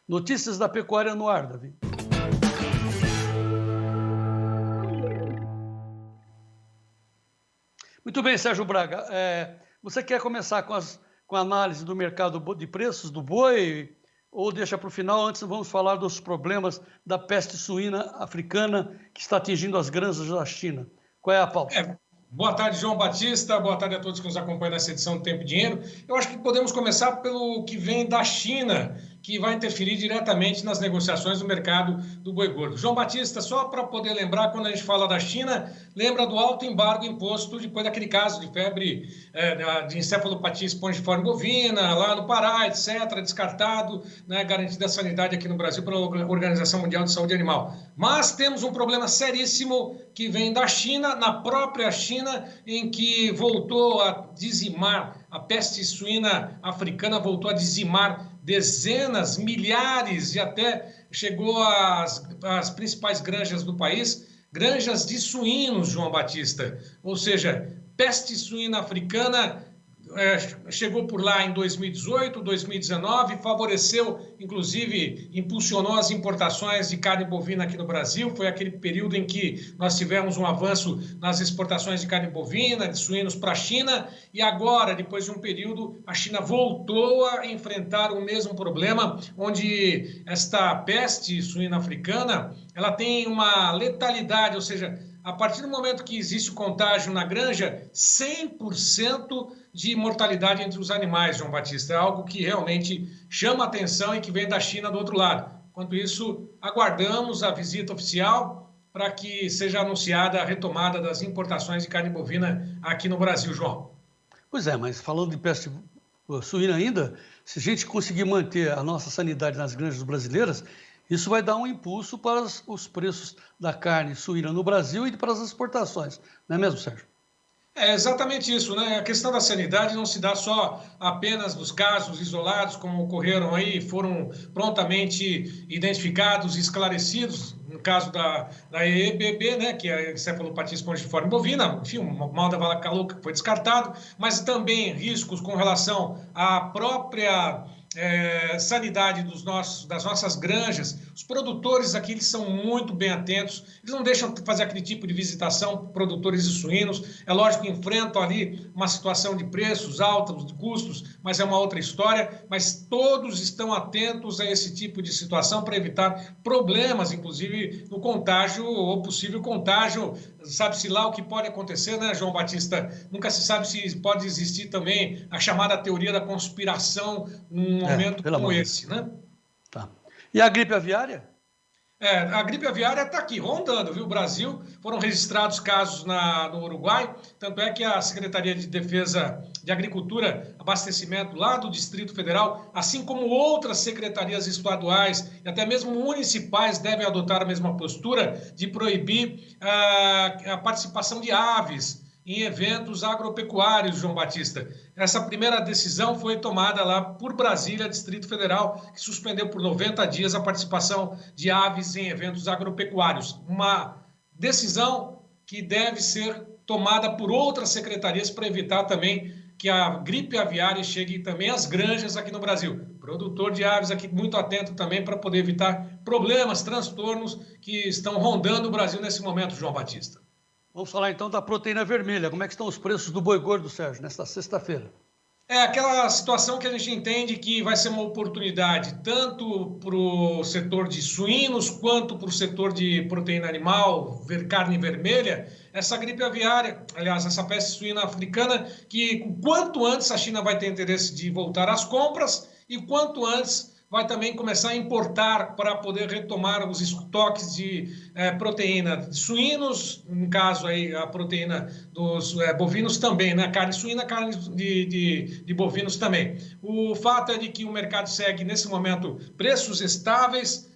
Notícias da pecuária no ar, Davi. Muito bem, Sérgio Braga. Você quer começar com a análise do mercado de preços do boi ou deixa para o final? Antes vamos falar dos problemas da peste suína africana que está atingindo as granjas da China. Qual é a pauta? Boa tarde, João Batista. Boa tarde a todos que nos acompanham nessa edição do Tempo e Dinheiro. Eu acho que podemos começar pelo que vem da China, que vai interferir diretamente nas negociações do mercado do boi gordo. João Batista, só para poder lembrar, quando a gente fala da China, lembra do alto embargo imposto depois daquele caso de febre de encefalopatia espongiforme bovina, lá no Pará, etc., descartado, né, garantida a sanidade aqui no Brasil pela Organização Mundial de Saúde Animal. Mas temos um problema seríssimo que vem da China, na própria China, em que voltou a dizimar, a peste suína africana voltou a dizimar dezenas, milhares e até chegou às principais granjas do país, granjas de suínos, João Batista. Ou seja, peste suína africana chegou por lá em 2018, 2019, favoreceu, inclusive, impulsionou as importações de carne bovina aqui no Brasil. Foi aquele período em que nós tivemos um avanço nas exportações de carne bovina, de suínos para a China, e agora, depois de um período, a China voltou a enfrentar o mesmo problema, onde esta peste suína africana, ela tem uma letalidade, ou seja, a partir do momento que existe o contágio na granja, 100% de mortalidade entre os animais, João Batista. É algo que realmente chama a atenção e que vem da China do outro lado. Enquanto isso, aguardamos a visita oficial para que seja anunciada a retomada das importações de carne bovina aqui no Brasil, João. Pois é, mas falando de peste suína ainda, se a gente conseguir manter a nossa sanidade nas granjas brasileiras, isso vai dar um impulso para os preços da carne suína no Brasil e para as exportações. Não é mesmo, Sérgio? É exatamente isso, né? A questão da sanidade não se dá só apenas nos casos isolados, como ocorreram aí, foram prontamente identificados e esclarecidos, no caso da EBB, né, que é a encefalopatia espongiforme bovina, enfim, o mal da vaca louca que foi descartado, mas também riscos com relação à própria sanidade das nossas granjas. Os produtores aqui eles são muito bem atentos, eles não deixam de fazer aquele tipo de visitação, produtores de suínos. É lógico que enfrentam ali uma situação de preços altos, de custos, mas é uma outra história. Mas todos estão atentos a esse tipo de situação para evitar problemas, inclusive no contágio ou possível contágio. Sabe-se lá o que pode acontecer, né, João Batista? Nunca se sabe se pode existir também a chamada teoria da conspiração num momento como esse, né? Tá. E a gripe aviária? A gripe aviária está aqui, rondando, viu? Brasil, foram registrados casos no Uruguai, tanto é que a Secretaria de Defesa de Agricultura, Abastecimento lá do Distrito Federal, assim como outras secretarias estaduais e até mesmo municipais devem adotar a mesma postura de proibir a participação de aves em eventos agropecuários, João Batista. Essa primeira decisão foi tomada lá por Brasília, Distrito Federal, que suspendeu por 90 dias a participação de aves em eventos agropecuários. Uma decisão que deve ser tomada por outras secretarias para evitar também que a gripe aviária chegue também às granjas aqui no Brasil. Produtor de aves aqui muito atento também para poder evitar problemas, transtornos que estão rondando o Brasil nesse momento, João Batista. Vamos falar então da proteína vermelha. Como é que estão os preços do boi gordo, Sérgio, nesta sexta-feira? É aquela situação que a gente entende que vai ser uma oportunidade tanto para o setor de suínos quanto para o setor de proteína animal, carne vermelha, essa gripe aviária, aliás, essa peste suína africana, que quanto antes a China vai ter interesse de voltar às compras e quanto antes vai também começar a importar para poder retomar os estoques de proteína de suínos, no caso aí a proteína dos bovinos também, né? Carne suína, carne de bovinos também. O fato é de que o mercado segue nesse momento preços estáveis,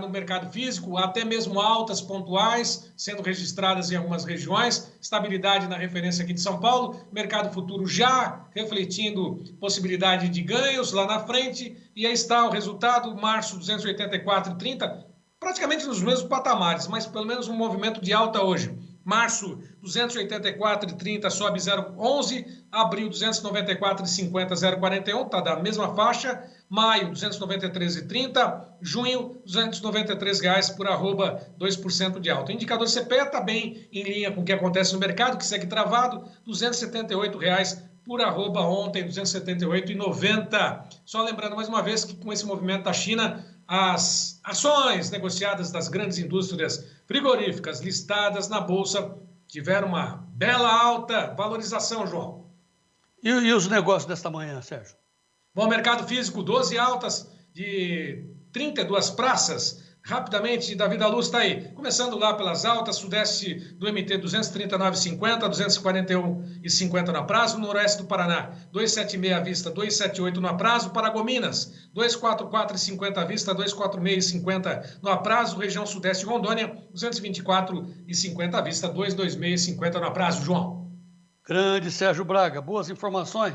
no mercado físico, até mesmo altas pontuais, sendo registradas em algumas regiões, estabilidade na referência aqui de São Paulo, mercado futuro já refletindo possibilidade de ganhos lá na frente, e aí está o resultado, março 284,30, praticamente nos mesmos patamares, mas pelo menos um movimento de alta hoje. Março, 284,30, sobe 0,11. Abril, 294,50, 0,41, está da mesma faixa. Maio, 293,30. Junho, R$293 por arroba 2% de alta. O indicador CPE está bem em linha com o que acontece no mercado, que segue travado, R$278 por arroba ontem, 278,90. Só lembrando mais uma vez que com esse movimento da China, as ações negociadas das grandes indústrias frigoríficas listadas na Bolsa tiveram uma bela alta valorização, João. E os negócios desta manhã, Sérgio? Bom, mercado físico, 12 altas de 32 praças. Rapidamente, Davi da Luz está aí. Começando lá pelas altas, sudeste do MT 239,50, 241,50 no prazo. Noroeste do Paraná, 276 à vista, 278 no prazo. Paragominas, 244,50 à vista, 246,50 no prazo. Região sudeste de Rondônia, 224,50 à vista, 226,50 no prazo. João. Grande Sérgio Braga, boas informações.